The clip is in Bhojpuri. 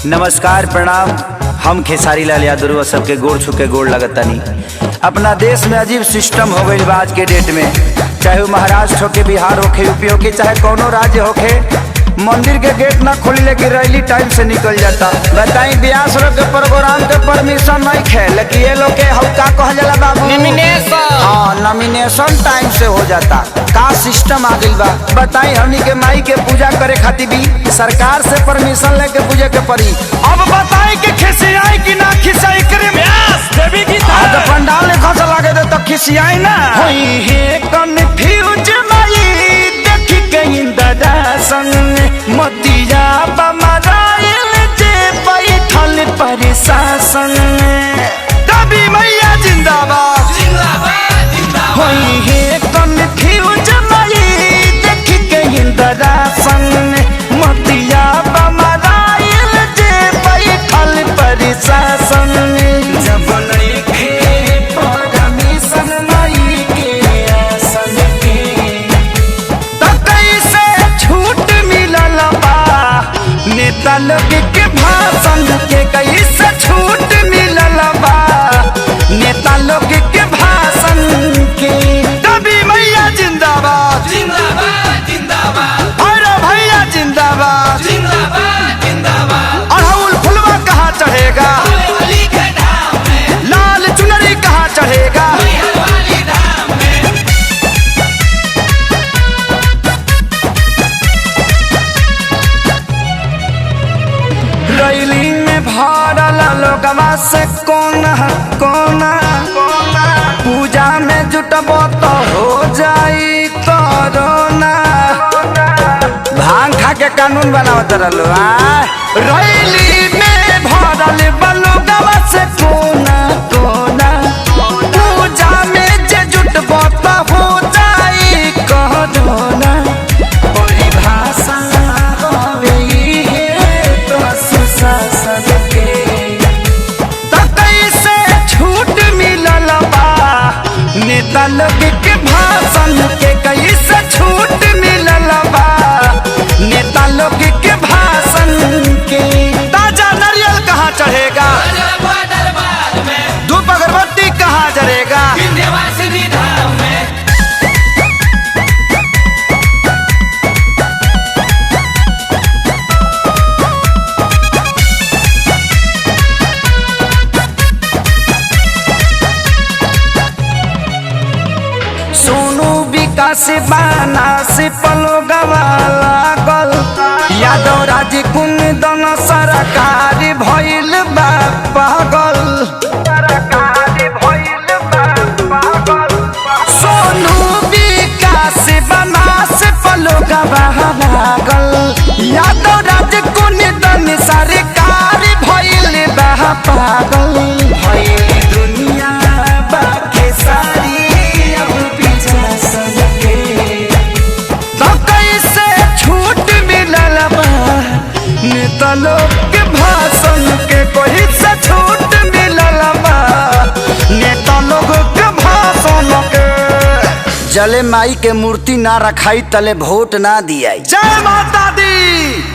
नमस्कार प्रणाम। हम खेसारी लाल यादव सबके गोड़ छू के गोड़ लगतनी। अपना देश में अजीब सिस्टम हो गई आज के डेट में, चाहे वो महाराष्ट्र होके, बिहार होके, यूपी होके, चाहे कोनो राज्य होके, मंदिर के गेट ना खोली लेकिन रैली टाइम से निकल जाता। बताई ब्यास लोग के प्रोग्राम के परमिशन नहीं खे, लेकिन ये लोग के हल्का कह जाला बाबू नॉमिनेशन टाइम से हो जाता। का सिस्टम आ गई बा बताई। हमनी के माई के पूजा करे खातिर भी सरकार से परमिशन लेके पूजे के पड़ी। अब बताई के खिसियाई कि ना खिसियाई करे ब्यास देवी की तो पंडाल ने खस लागे दे तो खिसियाई ना होई है कन्फ्यूज माई देखी के इंदरा संग मतिया बमराइल जे बैठल प्रशासन। दबी मैया जिंदाबाद जिंदाबाद जिंदाबाद होई है कन्फ्यूज माई देखी के इंदरा संग मतिया बमराइल जे बैठल प्रशासन। जब नइखे परमिशन माई के आसन के त कैसे छूट मिलल बा नेता लोग के भाषण के, कैसे छूट मिलल बा नेता लोग के भाषण के। दबी मैया जिंदाबाद जिंदाबाद जिंदाबाद अरे भैया जिंदाबाद जिंदाबाद जिंदाबाद। अड़हुल फुलवा कहाँ चढ़ेगा, लाल चुनरी कहाँ चढ़ेगा, रैली में भरल लोगवा से कोना कोना, पूजा में जुटबो तो हो जाई कोरोना। भांग खा के कानून बनावत रहलो। रैली में भरल लोगवा से कोना कोना, पूजा में जे जुटबो तो हो जाई कोरोना। परिभाषा होवे शासन के त कैसे छूट मिलल बा नेता लोग के भाषण के, कैसे छूट मिलल बा नेता लोग के भाषण के। ताजा नारियल कहाँ चढ़ेगा, धूप अगरबत्ती कहाँ जरेगा, से बाना से पलो गवा लागल। यादव राज कुंदन सरकार भइल बा पागल, सोनू विकास बना से पलो गवा लागल। यादव राज कुंदन सरकार भइल बा पागल। दुनिया बाके सारी नेता लोग के भाषण के, कोई से छूट मिलल बा नेता लोग के भाषण के। जले माई के मूर्ति ना रखाई तले वोट ना दिया। जय माता दी।